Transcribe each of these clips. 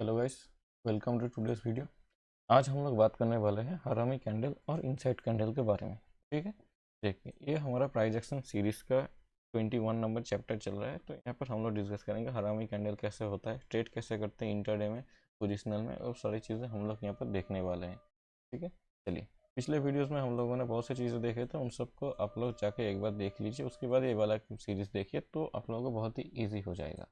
Hello guys, welcome to today's video. आज हम लोग बात करने वाले हैं हरामी कैंडल और इनसाइड कैंडल के बारे में। ठीक है, देखिए ये हमारा प्राइस एक्शन सीरीज़ का 21 नंबर चैप्टर चल रहा है। तो यहाँ पर हम लोग डिस्कस करेंगे हरामी कैंडल कैसे होता है, ट्रेड कैसे करते हैं इंट्राडे में, पोजिशनल में, और सारी चीज़ें हम लोग यहाँ पर देखने वाले हैं। ठीक है, चलिए पिछले वीडियोज़ में हम लोगों ने बहुत सी चीज़ें देखे थे, उन सबको आप लोग जाके एक बार देख लीजिए। उसके बाद ये वाला सीरीज़ देखिए तो आप लोगों को बहुत ही ईजी हो जाएगा।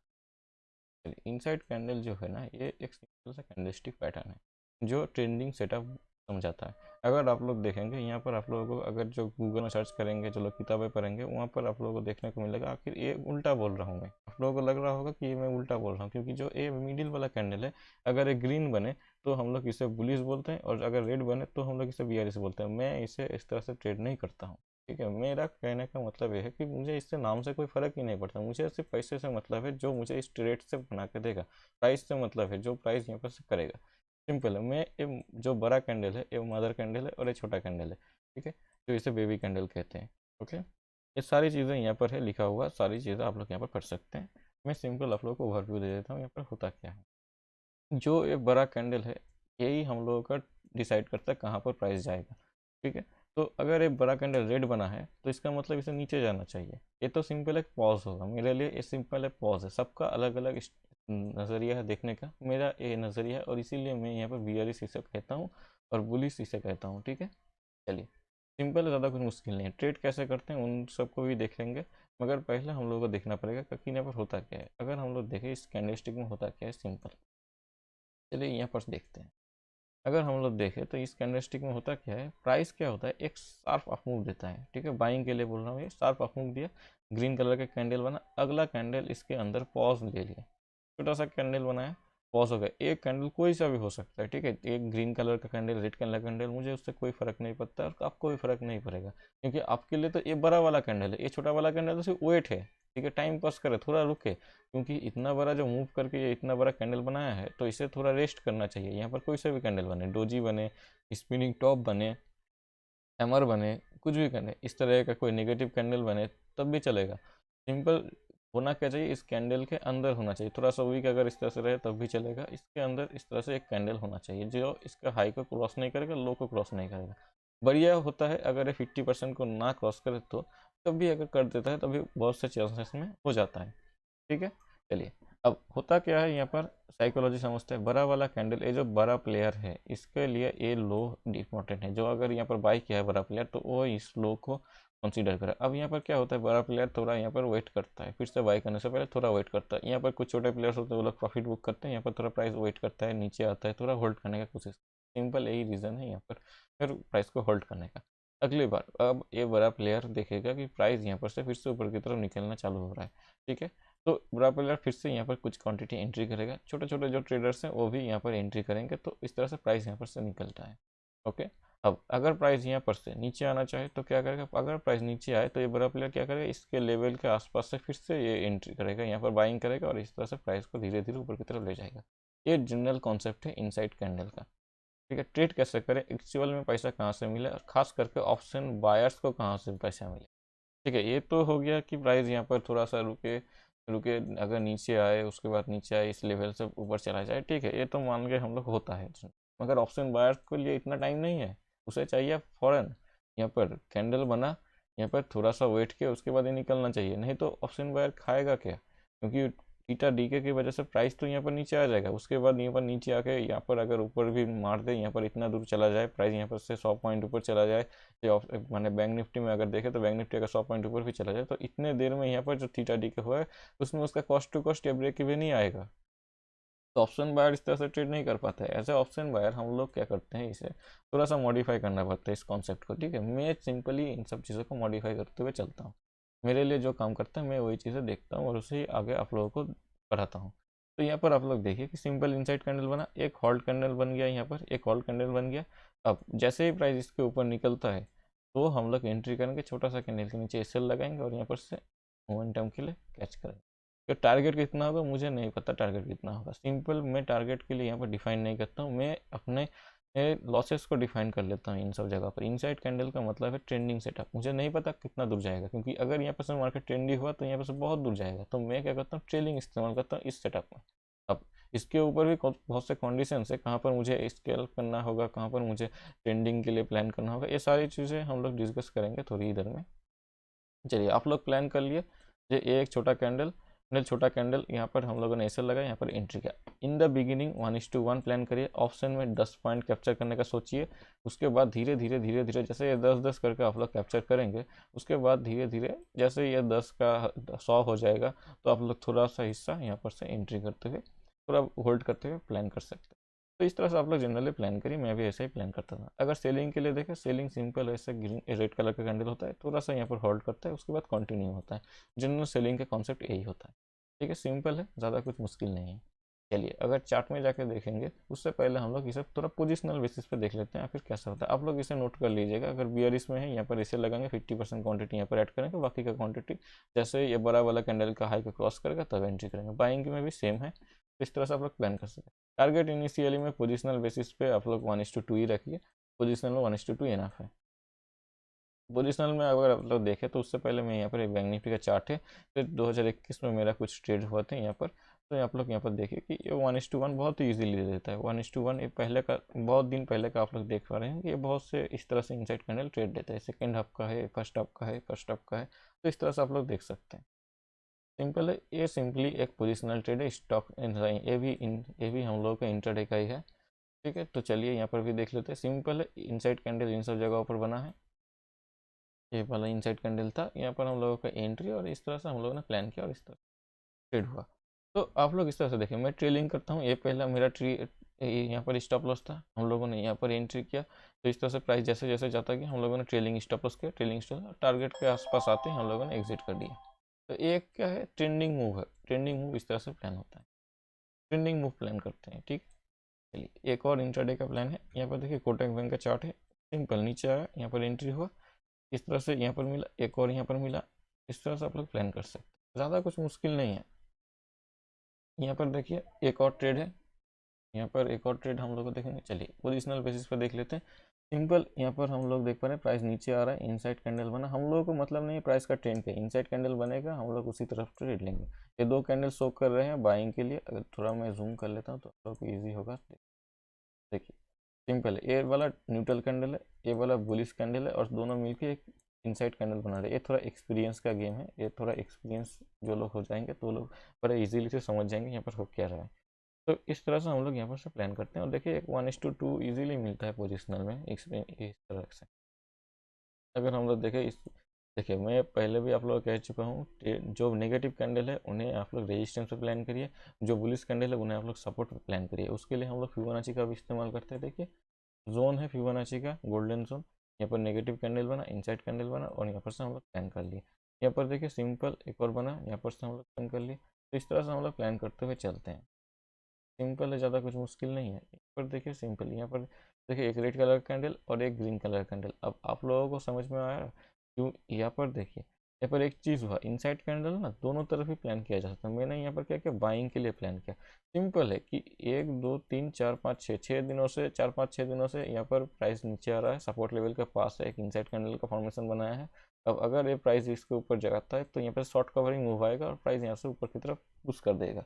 इनसाइड कैंडल जो है ना, ये एक सिंपल सा कैंडलस्टिक पैटर्न है जो ट्रेंडिंग सेटअप समझाता है। अगर आप लोग देखेंगे यहाँ पर, आप लोगों को अगर जो गूगल में सर्च करेंगे, जो लोग किताबें पढ़ेंगे, वहाँ पर आप लोगों को देखने को मिलेगा आखिर ये उल्टा बोल रहा हूँ मैं। आप लोगों को लग रहा होगा कि ये मैं उल्टा बोल रहा हूँ, क्योंकि जो ये मिडिल वाला कैंडल है, अगर ये ग्रीन बने तो हम लोग इसे बुलिश बोलते हैं, और अगर रेड बने तो हम लोग इसे बियरिश बोलते हैं। मैं इसे इस तरह से ट्रेड नहीं करता हूँ। ठीक है, मेरा कहने का मतलब ये है कि मुझे इससे नाम से कोई फ़र्क ही नहीं पड़ता। मुझे सिर्फ पैसे से मतलब है, जो मुझे इस ट्रेड से बना के देगा। प्राइस से मतलब है, जो प्राइस यहाँ पर से करेगा। सिंपल है। मैं ये जो बड़ा कैंडल है, ये मदर कैंडल है, और ये छोटा कैंडल है। ठीक है, जो इसे बेबी कैंडल कहते हैं। ओके, ये सारी चीज़ें यहाँ पर है लिखा हुआ, सारी चीज़ें आप लोग यहाँ पर पढ़ सकते हैं। मैं सिंपल आप लोग को ओवरव्यू दे देता हूँ यहाँ पर होता क्या है। जो ये बड़ा कैंडल है, यही हम लोगों का डिसाइड करता है कहाँ पर प्राइस जाएगा। ठीक है, तो अगर ये बड़ा कैंडल रेड बना है तो इसका मतलब इसे नीचे जाना चाहिए। ये तो सिंपल एक पॉज होगा। मेरे लिए ये सिंपल एक पॉज है। सबका अलग अलग नज़रिया है देखने का, मेरा ये नज़रिया है, और इसीलिए मैं यहाँ पर बियरिश इसे कहता हूँ और बुलिश इसे कहता हूँ। ठीक है, चलिए सिंपल है, ज़्यादा कुछ मुश्किल नहीं है। ट्रेड कैसे करते हैं उन सबको भी देखेंगे, मगर पहले हम लोगों को देखना पड़ेगा कि यहाँ पर होता क्या है। अगर हम लोग देखें इस कैंडलस्टिक में होता क्या है, सिंपल। चलिए यहाँ पर देखते हैं। अगर हम लोग देखें तो इस कैंडलस्टिक में होता क्या है, प्राइस क्या होता है, एक शार्प अप मूव देता है। ठीक है, बाइंग के लिए बोल रहा हूँ, ये शार्प अप मूव दिया, ग्रीन कलर का कैंडल बना, अगला कैंडल इसके अंदर पॉज ले लिया, छोटा सा कैंडल बनाया, पॉज हो गया। एक कैंडल कोई सा भी हो सकता है। ठीक है, एक ग्रीन कलर का कैंडल, रेड कलर का कैंडल, मुझे उससे कोई फर्क नहीं पड़ता, और आपको भी फर्क नहीं पड़ेगा, क्योंकि आपके लिए तो ये बड़ा वाला कैंडल है, ये छोटा वाला कैंडल तो सिर्फ वेट है। ठीक है, टाइम पास करे, थोड़ा रुके, क्योंकि इतना बड़ा जो मूव करके ये इतना बड़ा कैंडल बनाया है, तो इसे थोड़ा रेस्ट करना चाहिए। यहाँ पर कोई सा भी कैंडल बने, डोजी बने, स्पिनिंग टॉप बने, हैमर बने, कुछ भी बने, इस तरह का कोई नेगेटिव कैंडल बने, तब भी चलेगा। सिंपल होना क्या चाहिए, इस कैंडल के अंदर होना चाहिए। थोड़ा सा वीक अगर इस तरह से रहे तब भी चलेगा। इसके अंदर इस तरह से एक कैंडल होना चाहिए जो इसका हाई को क्रॉस नहीं करेगा, लो को क्रॉस नहीं करेगा। बढ़िया होता है अगर ये 50% को ना क्रॉस करे, तो तब भी अगर कर देता है तभी बहुत से चांसेस में हो जाता है। ठीक है, चलिए अब होता क्या है यहाँ पर, साइकोलॉजी समझते हैं। बड़ा वाला कैंडल, ये जो बड़ा प्लेयर है, इसके लिए ये लो इंपॉर्टेंट है। जो अगर यहाँ पर बाई किया है बड़ा प्लेयर, तो वो इस लो को कंसीडर करे। अब यहाँ पर क्या होता है, बड़ा प्लेयर थोड़ा यहाँ पर वेट करता है, फिर से बाई करने से पहले थोड़ा वेट करता है। यहाँ पर कुछ छोटे प्लेयर्स होते हैं, वो लोग प्रॉफिट बुक करते हैं, यहाँ पर थोड़ा प्राइस वेट करता है, नीचे आता है, थोड़ा होल्ड करने का कोशिश। सिंपल यही रीज़न है यहाँ पर, फिर प्राइस को होल्ड करने का। अगली बार अब ये बड़ा प्लेयर देखेगा कि प्राइस यहाँ पर से फिर से ऊपर की तरफ निकलना चालू हो रहा है। ठीक है, तो बड़ा प्लेयर फिर से यहाँ पर कुछ क्वांटिटी एंट्री करेगा, छोटे छोटे जो ट्रेडर्स हैं वो भी यहाँ पर एंट्री करेंगे, तो इस तरह से प्राइस यहाँ पर से निकलता है। ओके, अब अगर प्राइस यहाँ पर से नीचे आना चाहे तो क्या करेगा, अगर प्राइस नीचे आए तो ये बड़ा प्लेयर क्या करेगा, इसके लेवल के आसपास से फिर से ये एंट्री करेगा, यहाँ पर बाइंग करेगा, और इस तरह से प्राइस को धीरे धीरे ऊपर की तरफ ले जाएगा। ये जनरल कॉन्सेप्ट है इनसाइड कैंडल का। ठीक है, ट्रेड कैसे करें, एक्चुअल में पैसा कहाँ से मिले, और खास करके ऑप्शन बायर्स को कहाँ से पैसा मिले। ठीक है, ये तो हो गया कि प्राइस यहाँ पर थोड़ा सा रुके रुके, अगर नीचे आए, उसके बाद नीचे आए, इस लेवल से ऊपर चला जाए। ठीक है, ये तो मान के हम लोग होता है, मगर ऑप्शन बायर्स के लिए इतना टाइम नहीं है। उसे चाहिए फौरन, यहाँ पर कैंडल बना, यहाँ पर थोड़ा सा वेट किया, उसके बाद ये निकलना चाहिए। नहीं तो ऑप्शन बायर खाएगा क्या, क्योंकि थीटा डीके की वजह से प्राइस तो यहाँ पर नीचे आ जाएगा। उसके बाद यहाँ पर नीचे आके यहाँ पर अगर ऊपर भी मार दे, यहाँ पर इतना दूर चला जाए, प्राइस यहाँ पर से 100 पॉइंट ऊपर चला जाए, माने बैंक निफ्टी में अगर देखें तो बैंक निफ्टी अगर 100 पॉइंट ऊपर भी चला जाए, तो इतने देर में यहाँ पर जो थीटा डी के हुआ है, उसमें उसका कॉस्ट टू कॉस्ट या ब्रेक इवन नहीं आएगा। तो ऑप्शन बायर इस तरह से ट्रेड नहीं कर पाता है। ऐसे ऑप्शन बायर हम लोग क्या करते हैं, इसे थोड़ा सा मॉडिफाई करना पड़ता है इस कॉन्सेप्ट को। ठीक है, मैं सिंपली इन सब चीज़ों को मॉडिफाई करते हुए चलता हूँ। मेरे लिए जो काम करता है, मैं वही चीज़ें देखता हूँ और उसे ही आगे आप लोगों को पढ़ाता हूँ। तो यहाँ पर आप लोग देखिए कि सिंपल इनसाइड कैंडल बना, एक होल्ड कैंडल बन गया, यहाँ पर एक होल्ड कैंडल बन गया। अब जैसे ही प्राइस इसके ऊपर निकलता है, तो हम लोग एंट्री करेंगे, छोटा सा कैंडल के नीचे सेल लगाएंगे, और यहाँ पर से मोमेंटम के लिए कैच करेंगे। तो टारगेट कितना होगा मुझे नहीं पता, टारगेट कितना होगा सिंपल मैं टारगेट के लिए यहाँ पर डिफाइन नहीं करता हूँ। मैं अपने लॉसेस को डिफाइन कर लेता हूँ इन सब जगह पर। इनसाइड कैंडल का मतलब है ट्रेंडिंग सेटअप। मुझे नहीं पता कितना दूर जाएगा, क्योंकि अगर यहाँ पर से मार्केट ट्रेंडी हुआ तो यहाँ पर से बहुत दूर जाएगा, तो मैं क्या करता हूँ, ट्रेलिंग इस्तेमाल करता हूँ इस सेटअप में। अब इसके ऊपर भी बहुत से कंडीशन है, कहाँ पर मुझे स्केल करना होगा, कहाँ पर मुझे ट्रेंडिंग के लिए प्लान करना होगा, ये सारी चीज़ें हम लोग डिस्कस करेंगे थोड़ी इधर में। चलिए आप लोग प्लान कर लिए, ये एक छोटा कैंडल, छोटा कैंडल यहाँ पर हम लोगों ने ऐसे लगा, यहाँ पर एंट्री किया। इन द बिगिनिंग 1:1 प्लान करिए, ऑप्शन में 10 पॉइंट कैप्चर करने का सोचिए। उसके बाद धीरे धीरे धीरे धीरे जैसे ये 10-10 करके आप लोग कैप्चर करेंगे, उसके बाद धीरे धीरे जैसे ये 10 का 100 हो जाएगा, तो आप लोग थोड़ा सा हिस्सा यहाँ पर से एंट्री करते हुए, थोड़ा होल्ड करते हुए प्लान कर सकते हैं। तो इस तरह से आप लोग जनरली प्लान करिए, मैं भी ऐसे ही प्लान करता था। अगर सेलिंग के लिए देखें, सेलिंग सिंपल ऐसे ग्रीन रेड कलर का कैंडल होता है, थोड़ा सा यहाँ पर होल्ड करता है, उसके बाद कंटिन्यू होता है। जनरल सेलिंग का कॉन्सेप्ट यही होता है, ठीक है, सिंपल है, ज़्यादा कुछ मुश्किल नहीं है। चलिए अगर चार्ट में जाके देखेंगे, उससे पहले हम लोग इसे थोड़ा पोजिशनल बेसिस पे देख लेते हैं फिर कैसा होता है। आप लोग इसे नोट कर लीजिएगा, अगर बियरिश में है यहाँ पर इसे लगाएंगे, 50% क्वांटिटी यहाँ पर ऐड करेंगे, बाकी का क्वांटिटी जैसे ये बड़ा वाला कैंडल का हाई को क्रॉस करेगा तब एंट्री करेंगे। बाइंग में भी सेम है, तो इस तरह से आप लोग प्लान कर सकते हैं। टारगेट इनिशियली में पोजिशनल बेसिस पे आप लोग 1:2 ही रखिए, पोजिशनल में 1:2 इनफ है। पोजिशनल में अगर आप लोग देखें तो उससे पहले मैं यहाँ पर एक बैंक निफ्टी का चार्ट है, फिर 2021 में मेरा कुछ ट्रेड हुआ थे यहाँ पर, तो आप लोग यहाँ पर देखिए कि ये 1:1 बहुत ही ईजिली देता है। 1:1 ये पहले का, बहुत दिन पहले का आप लोग देख पा रहे हैं कि ये बहुत से इस तरह से इनसाइड कैंडल ट्रेड देता है। सेकेंड हाफ का है, फर्स्ट हाफ का है, फर्स्ट हाफ का है, तो इस तरह से आप लोग देख सकते हैं। सिंपल है, ये सिंपली एक पोजिशनल ट्रेड है। स्टॉक ये भी हम लोगों का इंट्राडे का ही है, ठीक है। तो चलिए यहाँ पर भी देख लेते हैं। सिंपल है, इनसाइड कैंडल इन सब जगहों पर बना है। ये वाला इनसाइड कैंडल था, यहाँ पर हम लोगों का एंट्री, और इस तरह से हम लोगों ने प्लान किया और इस तरह ट्रेड हुआ। तो आप लोग इस तरह से देखें, मैं ट्रेलिंग करता हूँ, ये पहला मेरा यहाँ पर स्टॉप लॉस था, हम लोगों ने यहाँ पर एंट्री किया, तो इस तरह से प्राइस जैसे जैसे जाता गया हम लोगों ने ट्रेलिंग स्टॉप लॉस किया, ट्रेलिंग स्टॉप टारगेट के आसपास आते ही हम लोगों ने एग्जिट कर दिया। तो एक क्या है, ट्रेंडिंग मूव है। ट्रेंडिंग मूव इस तरह से प्लान होता है, ट्रेंडिंग मूव प्लान करते हैं, ठीक। चलिए एक और इंट्राडे का प्लान है। यहाँ पर देखिए कोटक बैंक का चार्ट है, सिंपल नीचे आया, यहाँ पर एंट्री हुआ, इस तरह से यहाँ पर मिला, एक और यहाँ पर मिला, इस तरह से आप लोग प्लान कर सकते हैं, ज़्यादा कुछ मुश्किल नहीं है। यहाँ पर देखिए एक और ट्रेड है, यहाँ पर एक और ट्रेड हम लोग को देखेंगे। चलिए पोजिशनल बेसिस पर देख लेते हैं। सिंपल यहाँ पर हम लोग देख पा रहे हैं प्राइस नीचे आ रहा है, इनसाइड कैंडल बना, हम लोगों को मतलब नहीं है प्राइस का ट्रेंड का, इनसाइड कैंडल बनेगा हम लोग उसी तरफ ट्रेड लेंगे। ये दो कैंडल शो कर रहे हैं बाइंग के लिए, अगर थोड़ा मैं जूम कर लेता हूँ तो आप लोग को ईजी होगा। देखिए सिंपल है, ये वाला न्यूट्रल कैंडल है, ये वाला बुलिश कैंडल है, और दोनों मिलकर एक इनसाइड कैंडल बना रहे हैं। ये थोड़ा एक्सपीरियंस का गेम है, ये थोड़ा एक्सपीरियंस जो लोग हो जाएंगे तो लोग बड़ा इजीली से समझ जाएंगे यहाँ पर हो क्या रहा है। तो इस तरह से हम लोग यहाँ पर से प्लान करते हैं, और देखिए एक 1:2 ईजिली मिलता है पोजिशनल में इस तरह से। अगर हम लोग देखें इस, देखिए मैं पहले भी आप लोग कह चुका हूँ, जो नेगेटिव कैंडल है उन्हें आप लोग रेजिस्टेंस पे प्लान करिए, जो बुलिश कैंडल है उन्हें आप लोग सपोर्ट पे प्लान करिए। उसके लिए हम लोग फिबोनाची का भी इस्तेमाल करते हैं। देखिए जोन है फिबोनाची का, गोल्डन जोन, यहाँ पर नेगेटिव कैंडल बना, इनसाइड कैंडल बना, और यहाँ पर से हम लोग प्लान कर लिए। यहाँ पर देखिए सिंपल एक और बना, यहाँ पर से हम लोग प्लान कर लिए। तो इस तरह से हम लोग प्लान करते हुए चलते हैं। सिंपल है, ज़्यादा कुछ मुश्किल नहीं है। यहाँ पर देखिए सिंपल, यहाँ पर देखिए एक रेड कलर कैंडल और एक ग्रीन कलर कैंडल। अब आप लोगों को समझ में आया क्यों? यहाँ पर देखिए, यहाँ पर एक चीज़ हुआ, इनसाइड कैंडल ना दोनों तरफ ही प्लान किया जा सकता है। मैंने यहाँ पर क्या किया, बाइंग के लिए प्लान किया। सिंपल है कि 1 2 3 4 5 6 6 दिनों से, 4 5 6 दिनों से यहाँ पर प्राइस नीचे आ रहा है, सपोर्ट लेवल के पास है, एक इनसाइड कैंडल का फॉर्मेशन बनाया है। अब अगर ये प्राइस इसके ऊपर जगाता है तो यहाँ पर शॉर्ट कवरिंग मूव आएगा और प्राइस यहाँ से ऊपर की तरफ पुश कर देगा।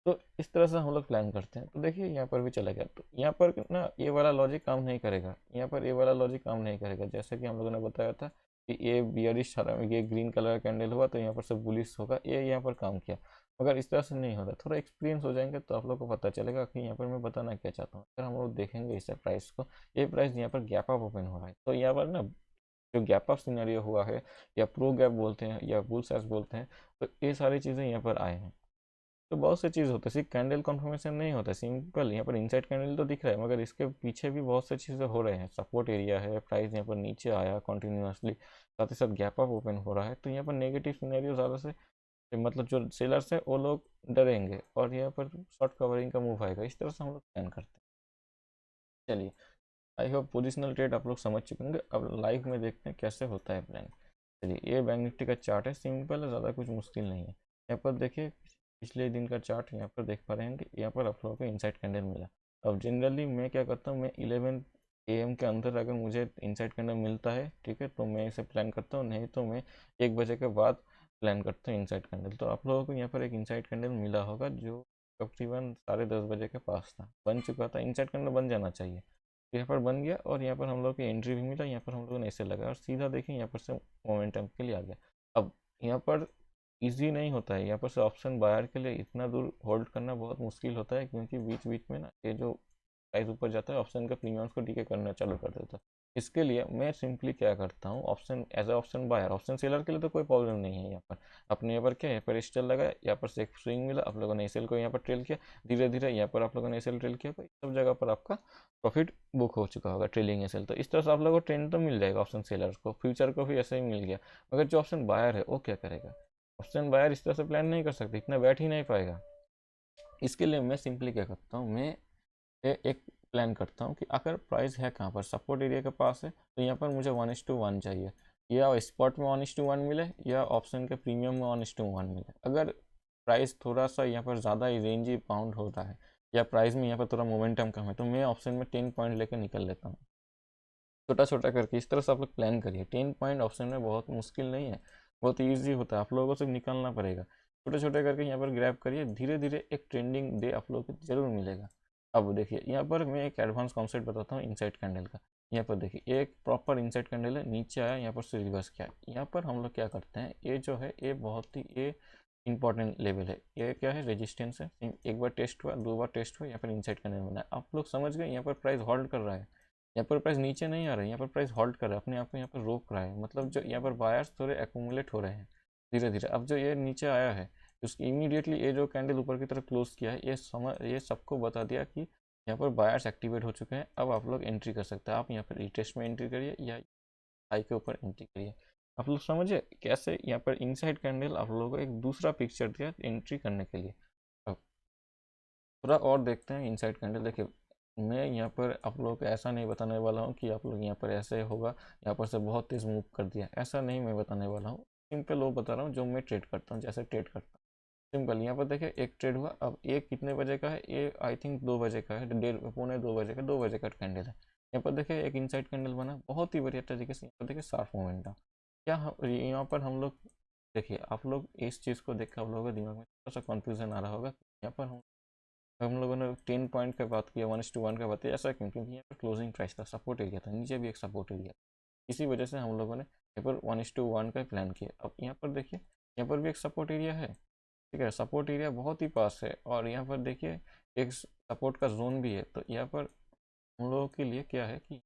तो इस तरह से हम लोग प्लान करते हैं। तो देखिए यहाँ पर भी चला गया, तो यहाँ पर ना ये वाला लॉजिक काम नहीं करेगा, यहाँ पर ये वाला लॉजिक काम नहीं करेगा। जैसे कि हम लोगों ने बताया था कि ये बियरिश ये ग्रीन कलर कैंडल हुआ तो यहाँ पर से बुलिश होगा, ये यहाँ पर काम किया। मगर इस तरह से नहीं होता, थोड़ा एक्सपीरियंस हो जाएंगे तो आप लोग को पता चलेगा कि यहाँ पर मैं बताना क्या चाहता हूँ। अगर हम लोग देखेंगे इस प्राइस को, ये प्राइस यहाँ पर गैप अप ओपन हो रहा है, तो यहाँ पर ना जो गैप अप सिनेरियो हुआ है, या प्रो गैप बोलते हैं या बुल सेस बोलते हैं, तो ये सारी चीज़ें यहाँ पर आए हैं। तो बहुत से चीज़ होता है, सिर्फ कैंडल कन्फर्मेशन नहीं होता सिंपल। यहाँ पर इनसाइड कैंडल तो दिख रहा है, मगर इसके पीछे भी बहुत से चीज़ें हो रहे हैं। सपोर्ट एरिया है, प्राइस यहाँ पर नीचे आया कंटिन्यूसली, साथ ही साथ गैप अप ओपन हो रहा है, तो यहाँ पर नेगेटिव सिनेरियो ज़्यादा से मतलब जो सेलर्स हैं वो लोग डरेंगे, और यहाँ पर शॉर्ट कवरिंग का मूव आएगा। इस तरह से हम लोग प्लान करते हैं। चलिए आई होप पोजिशनल ट्रेड आप लोग समझ चुके होंगे। अब लाइव में देखते हैं कैसे होता है प्लान। चलिए ये बैंक निफ्टी का चार्ट है, सिंपल है, ज़्यादा कुछ मुश्किल नहीं है। यहाँ पर देखिए पिछले दिन का चार्ट यहाँ पर देख पा रहे हैं कि यहाँ पर आप लोगों को इनसाइड कैंडल मिला। अब जनरली मैं क्या करता हूँ, मैं 11 AM के अंदर अगर मुझे इनसाइड कैंडल मिलता है, ठीक है, तो मैं इसे प्लान करता हूँ, नहीं तो मैं 1 बजे के बाद प्लान करता हूँ इनसाइड कैंडल। तो आप लोगों को यहाँ पर एक इनसाइड कैंडल मिला होगा, जो तकरीबन 10:30 बजे के पास था, बन चुका था, इनसाइड कैंडल बन जाना चाहिए। यहाँ पर बन गया और यहाँ पर हम लोग की एंट्री भी मिला, यहाँ पर हम लोगों ने ऐसे लगा और सीधा देखें यहाँ पर से मोमेंटम के लिए आ गया। अब यहाँ पर इजी नहीं होता है, यहाँ पर से ऑप्शन बायर के लिए इतना दूर होल्ड करना बहुत मुश्किल होता है, क्योंकि बीच बीच में ना ये जो प्राइस ऊपर जाता है ऑप्शन का प्रीमियम्स को डीके करना चालू कर देता है। इसके लिए मैं सिंपली क्या करता हूँ, option as a option buyer, option seller के लिए तो कोई प्रॉब्लम नहीं है। यहाँ पर अपने यहाँ पर क्या है, यहाँ पर स्टेल लगा, यहाँ पर से एक स्विंग मिला, आप लोगों ने एसएल को यहाँ पर ट्रेल किया, धीरे धीरे यहाँ पर आप लोगों ने एसएल ट्रेल किया, तो सब जगह पर आपका प्रॉफिट बुक हो चुका होगा ट्रेलिंग एसएल। तो इस तरह से आप लोगों को ट्रेंड तो मिल जाएगा ऑप्शन सेलर को, फ्यूचर को भी ऐसे ही मिल गया। मगर जो ऑप्शन बायर है वो क्या करेगा, ऑप्शन बायर इस तरह से प्लान नहीं कर सकते, इतना बैठ ही नहीं पाएगा। इसके लिए मैं सिंपली क्या करता हूँ, मैं एक प्लान करता हूँ कि अगर प्राइस है कहाँ पर, सपोर्ट एरिया के पास है, तो यहाँ पर मुझे 1:1 चाहिए, या स्पॉट में 1:1 मिले या ऑप्शन के प्रीमियम में 1:1 मिले। अगर प्राइस थोड़ा सा यहाँ पर ज़्यादा रेंज बाउंड हो रहा है या प्राइस में यहाँ पर थोड़ा मोमेंटम कम है, तो मैं ऑप्शन में 10 पॉइंट लेकर निकल लेता हूँ, छोटा छोटा करके। इस तरह से आप लोग प्लान करिए, 10 पॉइंट ऑप्शन में बहुत मुश्किल नहीं है, बहुत ईजी होता है, आप लोगों को सिर्फ निकालना पड़ेगा। छोटे छोटे करके यहाँ पर ग्रैब करिए, धीरे धीरे एक ट्रेंडिंग डे आप लोगों को जरूर मिलेगा। अब देखिए यहाँ पर मैं एक एडवांस कॉन्सेप्ट बताता हूँ इनसाइड कैंडल का। यहाँ पर देखिए एक प्रॉपर इनसाइड कैंडल है, नीचे आया, यहाँ पर से रिवर्स किया। यहाँ पर हम लोग क्या करते हैं, ये जो है ये बहुत ही ये इंपॉर्टेंट लेवल है, ये क्या है, रेजिस्टेंस है। एक बार टेस्ट हुआ, 2 बार टेस्ट हुआ, यहाँ पर इनसाइड कैंडल बना है। आप लोग समझ गए, यहाँ पर प्राइस होल्ड कर रहा है, यहाँ पर प्राइस नीचे नहीं आ रहा है, यहाँ पर प्राइस होल्ड कर रहा है, अपने आप को यहाँ पर रोक रहा है। मतलब जो यहाँ पर बायर्स थोड़े एक्यूमुलेट हो रहे हैं धीरे धीरे। अब जो ये नीचे आया है, उसकी इमीडिएटली ये जो कैंडल ऊपर की तरफ क्लोज किया है, ये सबको बता दिया कि यहाँ पर बायर्स एक्टिवेट हो चुके हैं। अब आप लोग एंट्री कर सकते हैं, आप यहाँ पर रीटेस्ट में एंट्री करिए या हाई के ऊपर एंट्री करिए। आप लोग समझिए कैसे यहाँ पर इनसाइड कैंडल आप लोगों को एक दूसरा पिक्चर दिया एंट्री करने के लिए। अब थोड़ा और देखते हैं इनसाइड कैंडल। देखिए मैं यहाँ पर आप लोगों को ऐसा नहीं बताने वाला हूँ कि आप लोग यहाँ पर ऐसे होगा, यहाँ पर से बहुत तेज़ मूव कर दिया, ऐसा नहीं मैं बताने वाला हूँ। सिंपल वो बता रहा हूँ जो मैं ट्रेड करता हूँ, जैसे ट्रेड करता हूँ सिंपल। यहाँ पर देखिए एक ट्रेड हुआ, अब ये कितने बजे का है, ये आई थिंक 2 बजे का है, 1:30 पौने 2 बजे का, 2 बजे का कैंडल है। यहाँ पर देखिए एक इनसाइड कैंडल बना, बहुत ही बढ़िया तरीके से। यहाँ पर देखिए शार्प मोमेंटम, क्या यहाँ पर हम लोग देखिए, आप लोग इस चीज़ को देख कर आप लोगों के दिमाग में थोड़ा सा कन्फ्यूजन आ रहा होगा। यहाँ पर हम लोगों ने 10 पॉइंट का बात किया, 1:1 का बात किया, ऐसा क्यों, क्योंकि यहाँ पर क्लोजिंग प्राइस था, सपोर्ट एरिया था, नीचे भी एक सपोर्ट एरिया, इसी वजह से हम लोगों ने यहाँ पर 1:1 का प्लान किया। अब यहाँ पर देखिए, यहाँ पर भी एक सपोर्ट एरिया है, ठीक है, सपोर्ट एरिया बहुत ही पास है, और यहाँ पर देखिए एक सपोर्ट का जोन भी है। तो यहाँ पर हम लोगों के लिए क्या है कि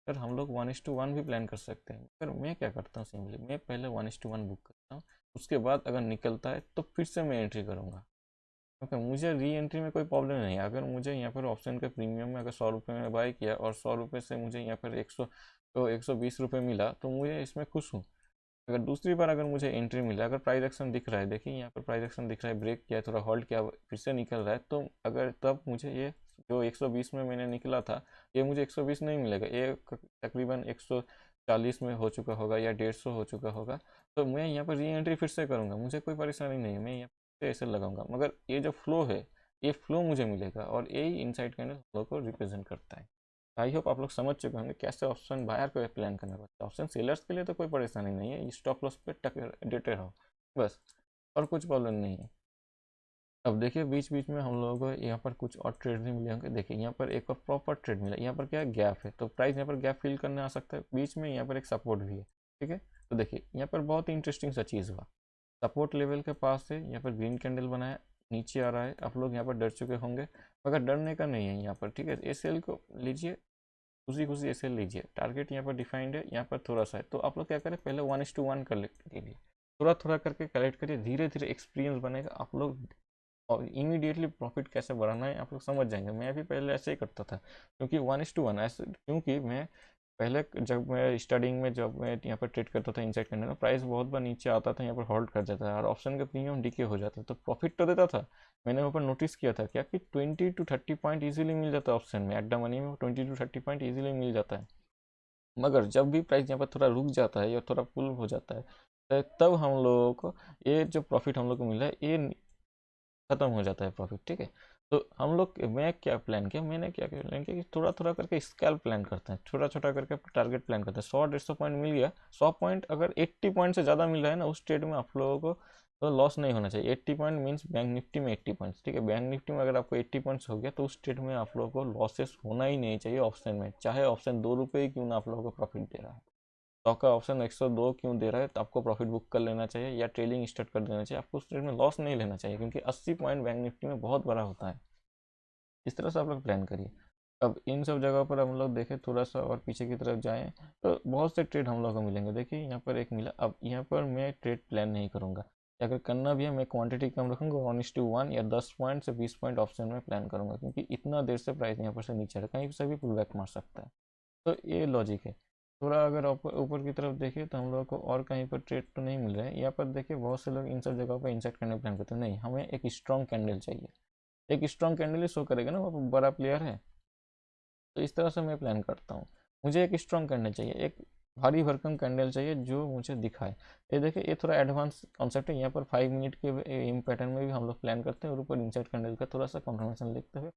सर हम लोग 1:1 भी प्लान कर सकते हैं। पर मैं क्या करता हूँ, सिंपली मैं पहले 1:1 बुक करता हूँ, उसके बाद अगर निकलता है तो फिर से मैं एंट्री करूँगा, क्योंकि मुझे री एंट्री में कोई प्रॉब्लम नहीं है। अगर मुझे यहाँ पर ऑप्शन के प्रीमियम में अगर 100 रुपये में बाई किया और 100 रुपये से मुझे यहाँ पर 120 रुपये मिला, तो मुझे इसमें खुश हूँ। अगर दूसरी बार अगर मुझे एंट्री मिला, अगर प्राइस एक्शन दिख रहा है, देखिए यहाँ पर प्राइस एक्शन दिख रहा है, ब्रेक किया, थोड़ा होल्ड किया, फिर से निकल रहा है, तो अगर तब मुझे ये जो 120 में मैंने निकला था, ये मुझे 120 नहीं मिलेगा, ये तकरीबन 140 में हो चुका होगा या 150 हो चुका होगा। तो मैं यहाँ पर री एंट्री फिर से करूँगा, मुझे कोई परेशानी नहीं है, मैं यहाँ पर ऐसे लगाऊंगा। मगर ये जो फ्लो है, ये फ्लो मुझे मिलेगा, और यही इनसाइड कैंडल लोगों को रिप्रेजेंट करता है। आई होप आप लोग समझ चुके होंगे कैसे ऑप्शन बायर को प्लान करना पड़ता है। ऑप्शन सेलर्स के लिए तो कोई परेशानी नहीं है, स्टॉप लॉस पे डेटे रहो बस, और कुछ प्रॉब्लम नहीं है। अब देखिए बीच बीच में हम लोगों को यहाँ पर कुछ और ट्रेड भी मिले होंगे। देखिए यहाँ पर एक प्रॉपर ट्रेड मिला, यहाँ पर क्या है, गैप है, तो प्राइस यहाँ पर गैप फिल करने आ सकता है। बीच में यहाँ पर एक सपोर्ट भी है, ठीक है। तो देखिए यहाँ पर बहुत ही इंटरेस्टिंग सा चीज़ हुआ, सपोर्ट लेवल के पास से यहाँ पर ग्रीन कैंडल बनाया, नीचे आ रहा है। आप लोग यहाँ पर डर चुके होंगे, मगर डरने का नहीं है यहाँ पर, ठीक है। एसएल को लीजिए, खुशी खुशी एसएल लीजिए, टारगेट यहाँ पर डिफाइंड है, यहाँ पर थोड़ा सा है, तो आप लोग क्या करें, पहले 1:1 कर लीजिए, थोड़ा थोड़ा करके कलेक्ट करिए, धीरे धीरे एक्सपीरियंस बनेगा आप लोग, और इमीडिएटली प्रॉफिट कैसे बढ़ाना है आप लोग समझ जाएंगे। मैं भी पहले ऐसे ही करता था, क्योंकि 1:1 ऐसे, क्योंकि मैं पहले जब मैं स्टार्टिंग में जब मैं यहाँ पर ट्रेड करता था इनसाइड करने में, प्राइस बहुत बार नीचे आता था, यहाँ पर होल्ड कर जाता था और ऑप्शन का प्रीमियम डीके हो जाता था, तो प्रॉफिट तो देता था। मैंने वहाँ पर नोटिस किया था क्या कि 20 to 30 पॉइंट ईजिली मिल जाता है ऑप्शन में, एट द मनी में 20 to 30 पॉइंट ईजिली मिल जाता है। मगर जब भी प्राइस यहाँ पर थोड़ा रुक जाता है या थोड़ा पुल हो जाता है, तब हम लोगों को ये जो प्रॉफिट हम लोग को मिल रहा है, ये खत्म हो जाता है प्रॉफिट, ठीक है। तो हम लोग, मैं क्या प्लान किया, मैंने क्या प्लान किया कि थोड़ा थोड़ा करके स्केल प्लान करते हैं, छोटा छोटा करके टारगेट प्लान करते हैं। 100-150 पॉइंट मिल गया, 100 पॉइंट अगर 80 पॉइंट से ज़्यादा मिल रहा है ना, उस ट्रेड में आप लोगों को तो लॉस नहीं होना चाहिए। 80 पॉइंट मीन्स बैंक निफ्टी में 80 पॉइंट्स, ठीक है। बैंक निफ्टी में अगर आपको 80 पॉइंट्स हो गया तो उस ट्रेड में आप लोगों को लॉसेस होना ही नहीं चाहिए ऑप्शन में, चाहे ऑप्शन 2 रुपये ही क्यों ना आप लोगों को प्रॉफिट दे रहा है। स्टॉक का ऑप्शन 102 क्यों दे रहा है तो आपको प्रॉफिट बुक कर लेना चाहिए या ट्रेडिंग स्टार्ट कर देना चाहिए। आपको उस ट्रेड में लॉस नहीं लेना चाहिए, क्योंकि 80 पॉइंट बैंक निफ्टी में बहुत बड़ा होता है। इस तरह से आप लोग प्लान करिए। अब इन सब जगह पर हम लोग देखें, थोड़ा सा और पीछे की तरफ जाएं तो बहुत से ट्रेड हम लोग को मिलेंगे। देखिए यहाँ पर एक मिला। अब यहाँ पर मैं ट्रेड प्लान नहीं करूँगा, अगर करना भी है मैं क्वांटिटी कम रखूँगा, 1:1 या 10 पॉइंट से 20 पॉइंट ऑप्शन में प्लान करूँगा, क्योंकि इतना देर से प्राइस यहाँ पर से नीचे है, कहीं से भी पुल बैक मार सकता है। तो ये लॉजिक है। थोड़ा अगर ऊपर की तरफ देखिए तो हम लोगों को और कहीं पर ट्रेड तो नहीं मिल रहा है। यहाँ पर देखिए बहुत से लोग इन सब जगह पर इंसर्ट करने प्लान करते हैं, नहीं, हमें एक स्ट्रॉन्ग कैंडल चाहिए। एक स्ट्रॉन्ग कैंडल ही शो करेगा ना वो बड़ा प्लेयर है। तो इस तरह से मैं प्लान करता हूँ। मुझे एक स्ट्रॉन्ग कैंडल चाहिए, एक भारी भरकम कैंडल चाहिए जो मुझे दिखाए। ये देखिए ये थोड़ा एडवांस कॉन्सेप्ट है। यहाँ पर 5 मिनट के एम पैटर्न में भी हम लोग प्लान करते हैं और ऊपर इंसर्ट कैंडल का थोड़ा सा कन्फर्मेशन लिखते हुए।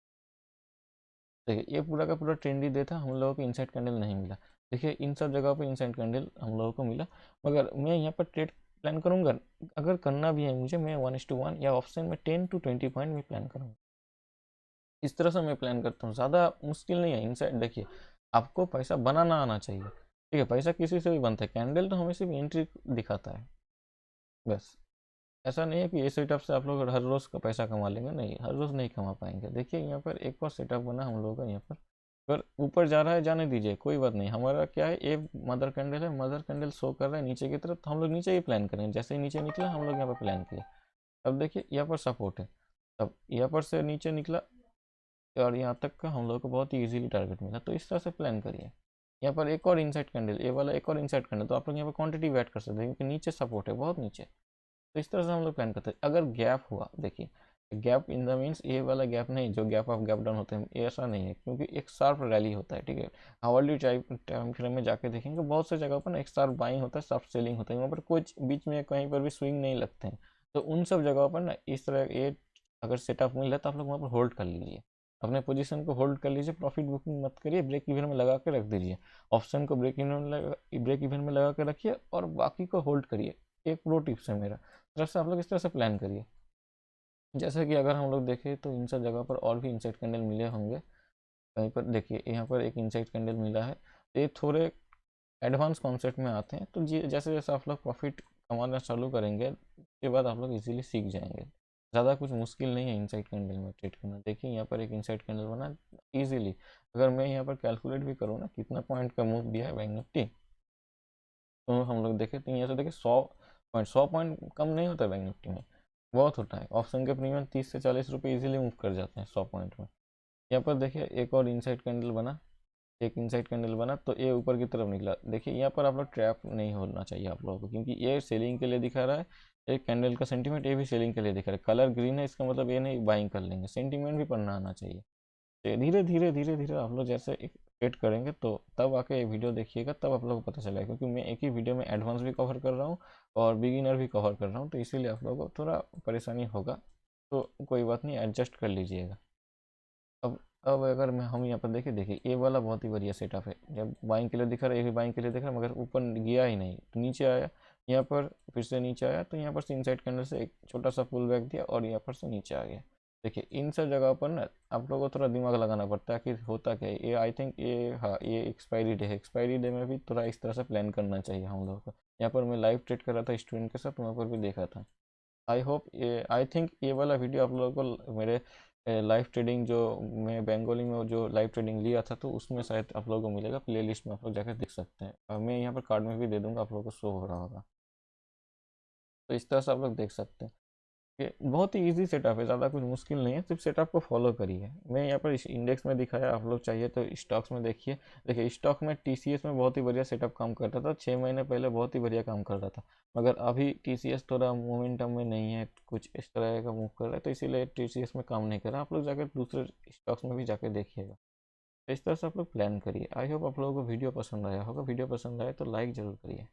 देखिए ये पूरा का पूरा ट्रेंडी डे था, हम लोगों को इंसाइड कैंडल नहीं मिला। देखिए इन सब जगह पर इंसाइड कैंडल हम लोगों को मिला, मगर मैं यहाँ पर ट्रेड प्लान करूँगा। अगर करना भी है मुझे, मैं 1:1 या ऑप्शन में 10 to 20 पॉइंट में प्लान करूँगा। इस तरह से मैं प्लान करता हूँ, ज़्यादा मुश्किल नहीं है। इनसाइड देखिए, आपको पैसा बनाना आना चाहिए, ठीक है। पैसा किसी से भी बनता है, कैंडल तो हमें सिर्फ एंट्री दिखाता है बस। ऐसा नहीं है कि ये सेटअप से आप लोग हर रोज़ का पैसा कमा लेंगे, नहीं, हर रोज़ नहीं कमा पाएंगे। देखिए यहाँ पर एक और सेटअप बना हम लोगों का। यहाँ पर अगर ऊपर जा रहा है जाने दीजिए, कोई बात नहीं। हमारा क्या है, ये मदर कैंडल है, मदर कैंडल शो कर रहा है नीचे की तरफ, तो हम लोग नीचे ही प्लान करेंगे। जैसे ही नीचे निकला हम लोग यहाँ पर प्लान किए। अब देखिए यहाँ पर सपोर्ट है, अब यहाँ पर से नीचे निकला और यहाँ तक का हम लोग को बहुत ही इजीली टारगेट मिला। तो इस तरह से प्लान करिए। यहाँ पर एक और इनसाइड कैंडल, ये वाला एक और इनसाइड कैंडल, तो आप लोग यहाँ पर क्वांटिटी ऐड कर सकते हैं, क्योंकि नीचे सपोर्ट है बहुत नीचे। तो इस तरह से हम लोग प्लान करते हैं। अगर गैप हुआ, देखिए गैप इन द मीन्स ये वाला गैप नहीं जो गैप ऑफ गैप डाउन होते हैं, ये ऐसा नहीं है, क्योंकि एक शार्प रैली होता है, ठीक है। हावर्ली टाइम फ्रेम में जाके देखेंगे बहुत से जगह पर ना एक शार्प बाइंग होता है, शार्प सेलिंग होता है, वहाँ पर कुछ बीच में कहीं पर भी स्विंग नहीं लगते हैं। तो उन सब जगह पर ना इस तरह ये अगर सेटअप मिल रहा है तो आप लोग वहाँ पर होल्ड कर लीजिए, अपने पोजीशन को होल्ड कर लीजिए। प्रॉफिट बुकिंग मत करिए, ब्रेक इवन में लगा के रख दीजिए। ऑप्शन को ब्रेक इवन में लगा के रखिए और बाकी को होल्ड करिए। एक प्रो टिप्स है मेरा तरफ से, आप लोग इस तरह से प्लान करिए। जैसे कि अगर हम लोग देखें तो इन सब जगह पर और भी इनसाइड कैंडल मिले होंगे। कहीं पर देखिए यहाँ पर एक इनसाइड कैंडल मिला है। तो ये थोड़े एडवांस कॉन्सेप्ट में आते हैं, तो जैसे जैसे आप लोग प्रॉफिट कमाना चालू करेंगे उसके बाद आप लोग इजीली सीख जाएंगे। ज़्यादा कुछ मुश्किल नहीं है इनसाइड कैंडल में ट्रेड करना। देखिए यहाँ पर एक इनसाइड कैंडल बना इजीली। अगर मैं यहाँ पर कैलकुलेट भी करूँ ना कितना पॉइंट का मूव दिया है बैंक निफ्टी, तो हम लोग देखें तो यहाँ से देखिए 100 पॉइंट कम नहीं होता बैंक निफ्टी में, बहुत होता है। ऑप्शन के प्रीमियम 30 से 40 रुपये इजीली मूव कर जाते हैं 100 पॉइंट में। यहाँ पर देखिए एक और इनसाइड कैंडल बना, एक इनसाइड कैंडल बना, तो ये ऊपर की तरफ निकला। देखिए यहाँ पर आप लोग ट्रैप नहीं होना चाहिए आप लोगों को, क्योंकि ये सेलिंग के लिए दिखा रहा है। एक कैंडल का सेंटीमेंट ये भी सेलिंग के लिए दिखा रहा है। कलर ग्रीन है, इसका मतलब ये नहीं बाइंग कर लेंगे, सेंटीमेंट भी पढ़ना आना चाहिए। धीरे धीरे धीरे धीरे आप लोग जैसे एक वेट करेंगे तो तब आके ये वीडियो देखिएगा, तब आप लोगों को पता चलेगा। क्योंकि मैं एक ही वीडियो में एडवांस भी कवर कर रहा हूँ और बिगिनर भी कवर कर रहा हूँ, तो इसीलिए आप लोगों को थोड़ा परेशानी होगा। तो कोई बात नहीं, एडजस्ट कर लीजिएगा। अब अगर मैं हम यहाँ पर देखिए ये वाला बहुत ही बढ़िया सेटअप है। जब बाइंग के लिए दिखा रहा है, ये भी बाइंग के लिए दिख रहा है, मगर ऊपर गया ही नहीं, तो नीचे आया। यहाँ पर फिर से नीचे आया, तो यहाँ पर से इनसाइड कैंडल से एक छोटा सा पुल बैक दिया और यहाँ पर से नीचे आ गया। देखिए इन सब जगह पर ना आप लोगों को थोड़ा दिमाग लगाना पड़ता है कि होता क्या है। ये आई थिंक ये, हाँ, ये एक्सपायरी डे है। एक्सपायरी डे में भी थोड़ा इस तरह से प्लान करना चाहिए हम लोगों को। यहाँ पर मैं लाइव ट्रेड कर रहा था स्टूडेंट के साथ, वहाँ पर भी देखा था। आई थिंक ये वाला वीडियो आप लोगों को मेरे लाइव ट्रेडिंग जो मैं बंगाली में जो लाइव ट्रेडिंग लिया था, तो उसमें शायद आप लोगों को मिलेगा। प्लेलिस्ट में आप लोग जाकर देख सकते हैं, और मैं यहाँ पर कार्ड में भी दे दूंगा, आप लोगों को शो हो रहा होगा। तो इस तरह से आप लोग देख सकते हैं। ये बहुत ही इजी सेटअप है, ज़्यादा कुछ मुश्किल नहीं है, सिर्फ सेटअप को फॉलो करिए। मैं यहाँ पर इस इंडेक्स में दिखाया, आप लोग चाहिए तो स्टॉक्स में देखिए। देखिए स्टॉक में टीसीएस में बहुत ही बढ़िया सेटअप काम करता था 6 महीने पहले, बहुत ही बढ़िया काम कर रहा था। मगर अभी टीसीएस थोड़ा मोमेंटम में नहीं है, कुछ इस तरह का मूव कर रहा है, तो इसीलिए टीसीएस में काम नहीं कर रहा। आप लोग जाकर दूसरे स्टॉक्स में भी जाकर देखिएगा। तो इस तरह से आप लोग प्लान करिए। आई होप आप लोगों को वीडियो पसंद आया होगा। वीडियो पसंद आए तो लाइक ज़रूर करिए।